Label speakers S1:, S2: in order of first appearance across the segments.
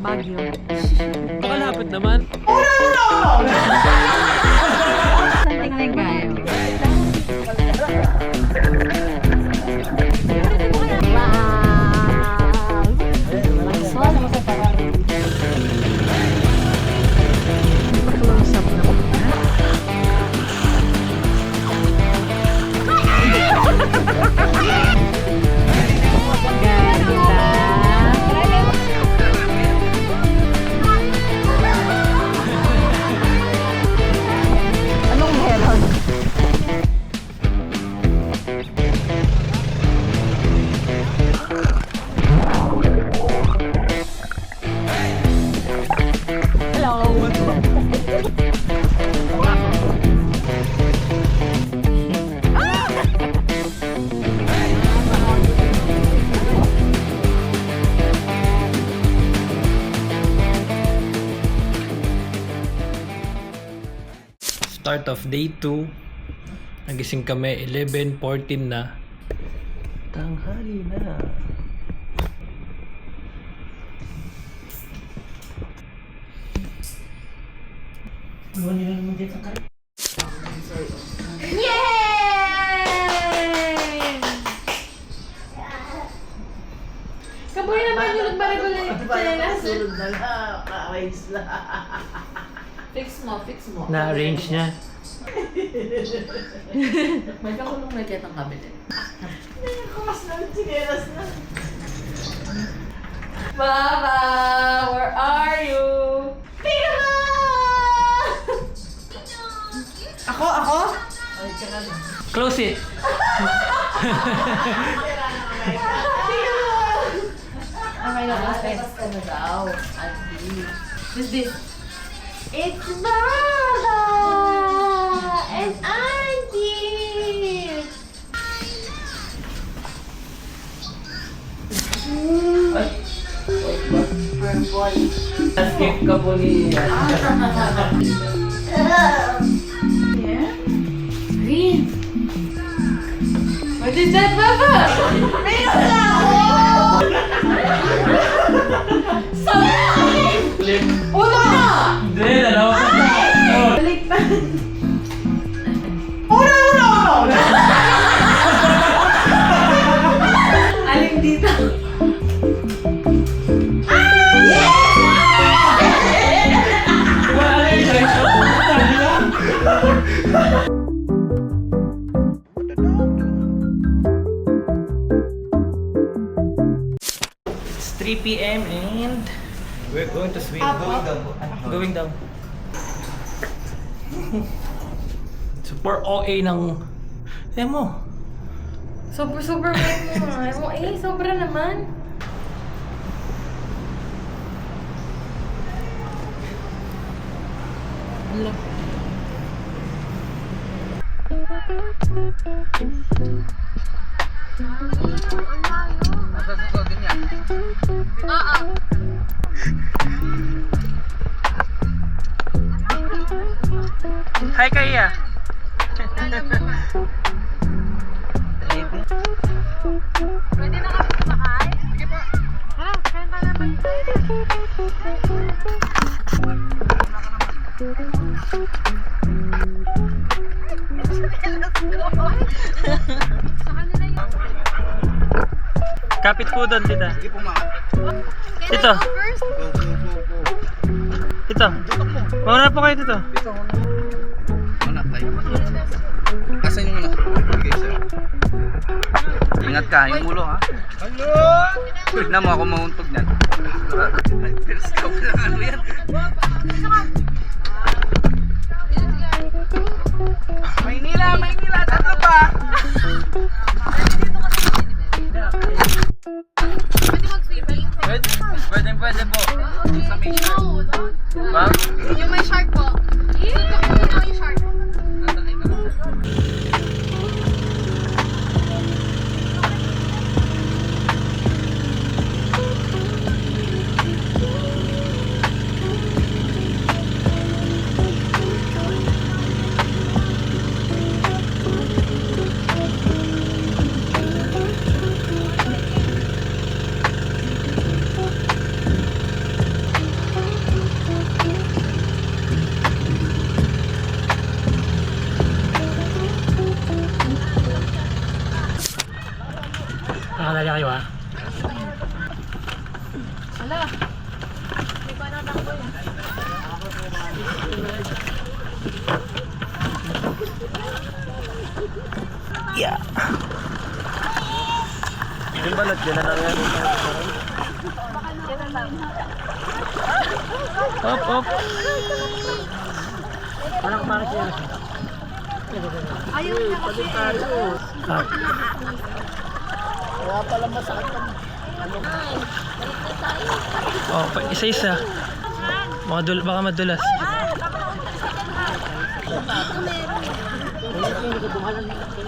S1: Baguio.
S2: Makalapit naman.
S1: Something like Gayo. Close up na muna. Anong meron?
S2: Start of day 2. Nagising kami 11:14 na. Tanghali na.
S1: Yay! Kaboy naman yung nagbarigol na yung chinelas.
S3: Sulod na lang, ka-arrange na.
S1: Fix mo.
S2: Na-arrange niya.
S1: May kakulong na kitang kabili.
S3: Kumas na, chinelas na.
S1: Baba, where are you? Pila! Ako?
S3: Ay, tsaka na.
S2: Close it.
S1: Okay na, labas ka na daw. Auntie. This. It's Baba and Auntie.
S2: Escape ka po ni...
S1: Green. What is that, Baba? Uno na!
S2: Hindi, dalawa ka.
S1: Baliktad.
S3: Una!
S1: Aling dito.
S2: Wala yung direction. It's 3 p.m. and we're going to swim. Going down. Super OA ng... Ayan mo.
S1: Super mo. Sobra naman.
S2: Hi, Kaya.
S1: Pwede na kami sumakay? Sige po. Tara, kanta naman.
S2: Kapit po doon, tita.
S3: Sige po, ma'am.
S2: Dito.
S3: Go.
S2: Dito. Mauna po kayo dito.
S3: Dito, una, tayo. Asan yung una? Okay, sir. Ingat ka, yung ulo, ha? Hello! Tignan mo ako mauntog yan. First ka pa lang, ano yan? Maynila! Tatlo pa! Pwede po. Sa may shark. Ma'am?
S4: Yung may shark po. Yung shark.
S2: Yeah.
S3: Yung balat dyan na lang yan.
S2: Up, up.
S4: Ayaw na kasi.
S2: Up. Oh, isa-isa. Baka madulas. Medyo malalim na kasi.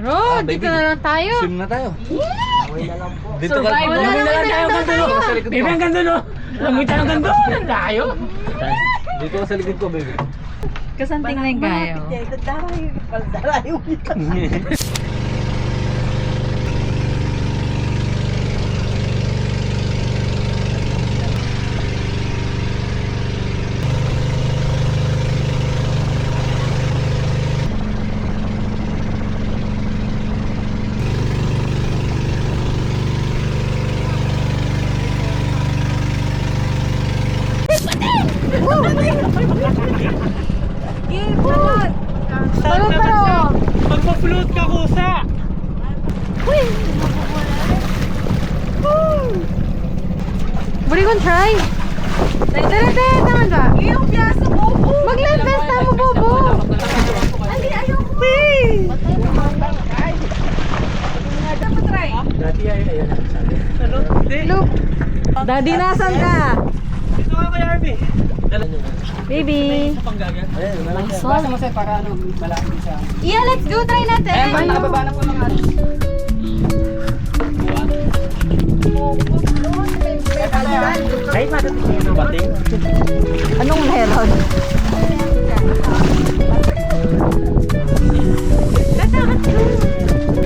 S4: Bro, dito na lang tayo.
S3: Swim na tayo. Dito ka.
S4: Wala naman tayo.
S2: Baby, ang ganda no? Langoy tayo ang ganda. Ang layo.
S3: Dito ka sa likod ko, baby.
S4: Kasanting na yung gayo.
S2: Magpa-float ka kusa.
S4: Buri kong try. Tara, naman ba? Yung piyaso, bobo. Mag-live best mo, bobo. Ali, ayoko.
S2: Dati ay ayan. Ano? Hindi.
S4: Look. Daddy, nasan ka?
S2: Dito ka kay Arby. Dala nyo.
S4: Baby.
S2: Panggaga.
S4: Basta
S2: mo sa'yo para ano, malaki siya.
S4: Yeah, let's go. Try natin.
S2: Nakababa na po ng ano. Kahit matatingin ng bating.
S4: Anong meron?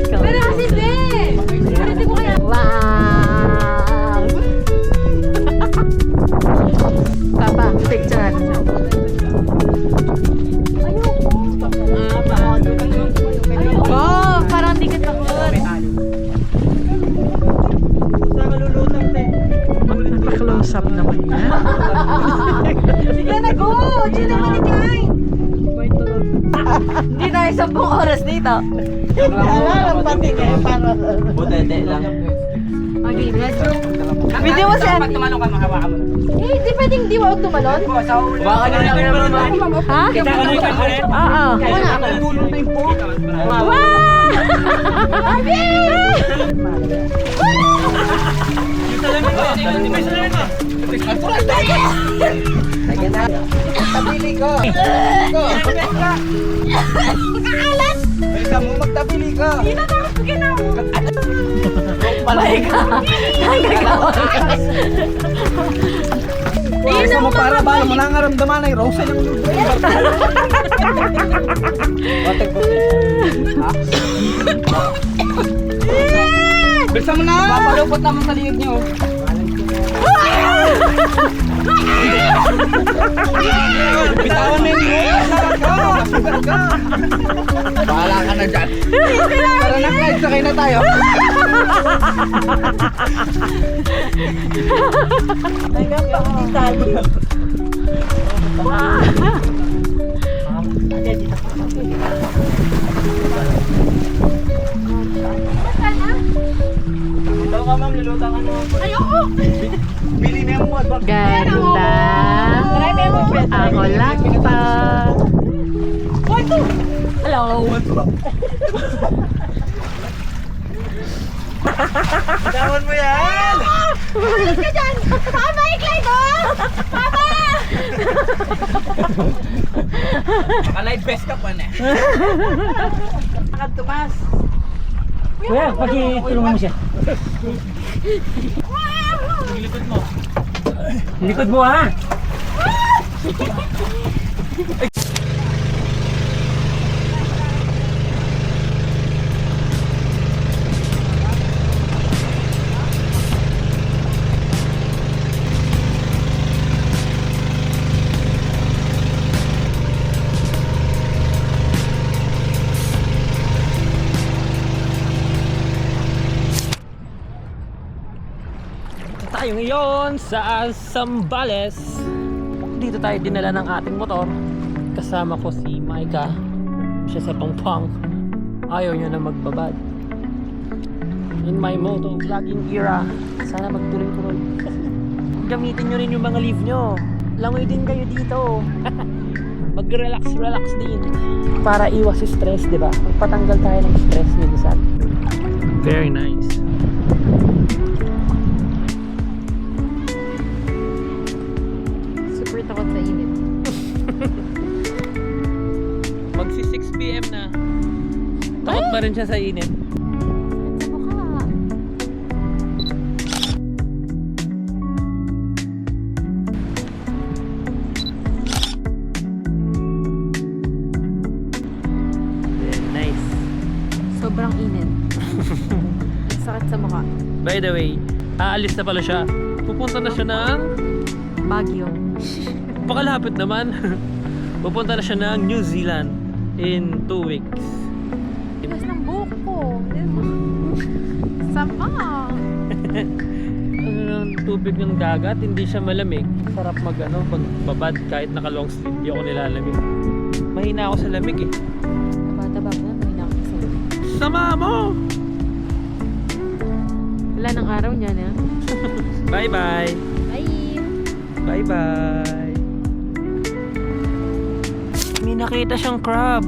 S4: Pero kasi di. Pwede mo kaya. Wow. Papa, picture natin siya. Oh, parang di ka takot.
S2: Nagpa-close up naman yan.
S4: Sige na, go! Diyan naman ni Kai! Hindi tayo 10 oras dito.
S3: Butete lang.
S4: Okay, let's go. Video mo siya.
S2: Pag tumalong ka, mahawakan mo.
S4: Eh, di pwedeng di wag tumalon?
S3: Baka na lang naman.
S4: Ha?
S2: Kita ka na yung kakulit?
S4: Oo. Wow! Abi!
S2: Yung salamin ko. May salamin ko.
S3: Magtabili ko.
S4: Nakaalat!
S3: Welcome mo, magtabili ka.
S4: Hindi na takot ka na. Palay ka.
S3: Isa mo para ba? Mo nangaramdaman ay Rosa ng lupa. Waterproof eh. Ha? Bisa mo na! Papalupot naman sa liig niyo. Bitawan mo yun! Masugat ka! Bahala ka na dyan. Tara na guys, sakay na tayo. Hanggang pa hindi tayo. Ito ka ma'am, lulutan ka naman po.
S1: Ayoko!
S3: Bili na yung mod.
S4: Ganda. Ako lang pa. Hello.
S3: Tawan mo yan!
S1: Umalis ka dyan! Papa, iklay doon! Papa!
S3: Alay best ka pa na. Akad tumas.
S2: Kuya, pag-tulungan mo siya.
S3: Likod mo.
S2: Likod mo ha! Tayo ngayon sa Zambales. Dito tayo dinala ng ating motor. Kasama ko si Maika. Siya sa Pangpang. Ayaw niya na magbabad. In my moto vlogging era, sana magtuloy-tuloy. Gamitin nyo rin yung mga leave nyo. Langoy din kayo dito. Mag-relax din. Para iwas stress, di ba? Magpatanggal tayo ng stress minsan. Very nice.
S4: Super takot sa init.
S2: Magsi 6 PM na. Takot pa rin siya sa init.
S4: Sa mukha.
S2: Very nice.
S4: Sobrang init. Sakit sa mukha.
S2: By the way, aalis na pala siya. Pupunta na siya ng...
S4: Baguio.
S2: Pakalapit naman. Pupunta na siya ng New Zealand in 2 weeks.
S4: Tigas ng buhok ko. Sama.
S2: Ano ng tubig ng dagat, hindi siya malamig. Sarap pagbabad kahit naka-long sleeve, hindi ako nilalamig. Mahina ako sa lamig eh.
S4: Bata-bata na, mahina ako sa lamig.
S2: Sama mo!
S4: Wala ng araw niya na.
S2: Bye-bye!
S4: Bye!
S2: Bye-bye! May nakita siyang crab.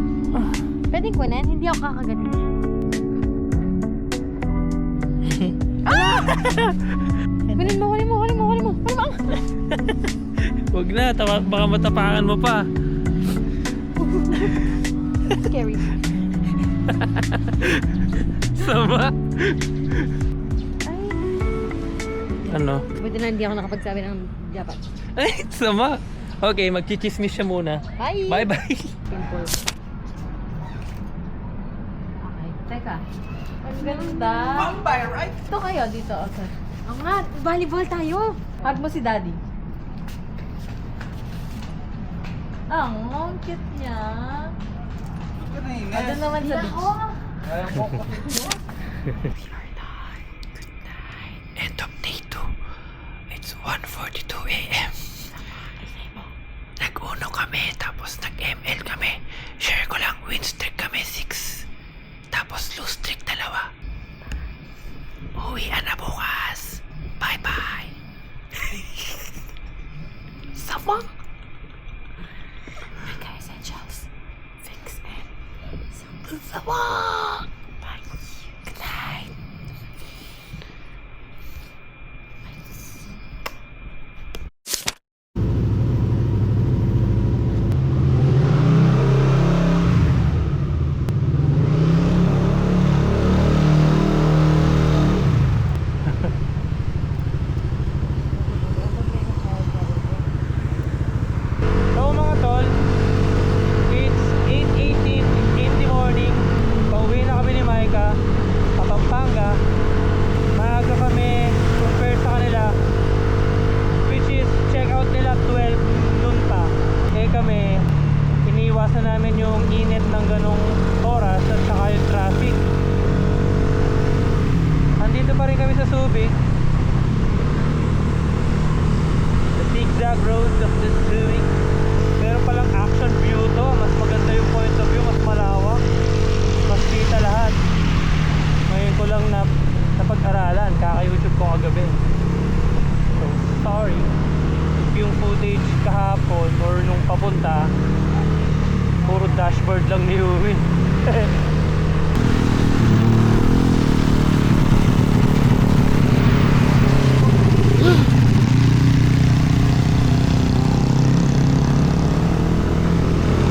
S4: Pwedeng kunin, hindi ako kakagatin. Kunin mo.
S2: Huwag na, baka matapakan mo pa.
S4: Scary.
S2: Sama?
S4: Ay.
S2: Ano?
S4: Buti na hindi ako nakapagsabi ng dapat.
S2: Ay, sama! Okay, magchichismis siya muna.
S4: Bye!
S2: Bye-bye!
S4: Simple. Okay, teka. Ang ganda.
S3: Vampire, right?
S4: Dito kayo, dito. Okay. Ang nga, volleyball tayo. Hug mo si daddy. Ang cute niya. Ano naman sa beach?
S2: End of day 2. It's 1:42 AM. Nag-uno kami, tapos nag-ML kami. Share ko lang, win streak kami 6. Tapos lose streak 2. Uwian na bukas. Bye-bye. Sama. Mega Essentials. Fix and sama. Bye. Good night. So mga tol, it's 8 namin yung init ng ganong oras at saka yung traffic. Andito pa rin kami sa Subic. The zigzag road of the Subic. Meron palang action view to. Mas maganda yung point of view, mas malawak, mas kita lahat. Ngayon ko lang napag-aralan, kaka-YouTube ko kagabi. So sorry if yung footage kahapon or nung papunta puro dashboard lang ni Uwin.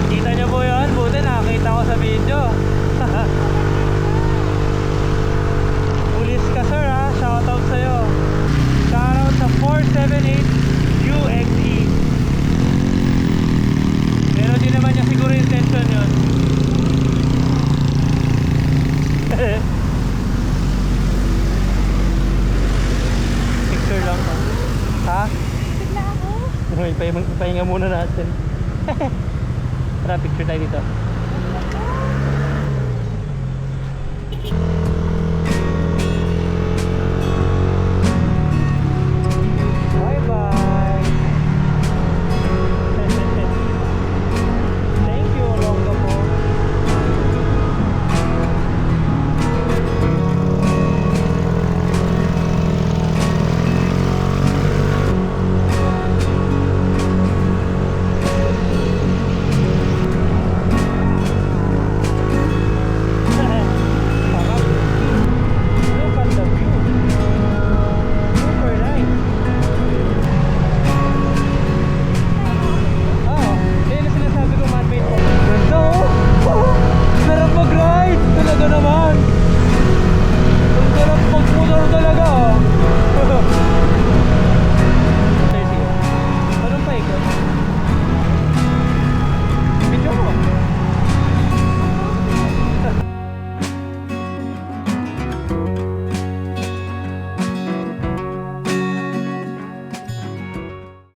S2: Kita nyo po yun? Buti nakakita ko sa video. Pulis ka sir ha, shoutout sa'yo. Shoutout sa 478 UXE. Pero di naman niya siguro intention yun. Picture lang ha. Ha?
S4: Bigla ako.
S2: Pahinga muna natin. Tara, picture tayo dito.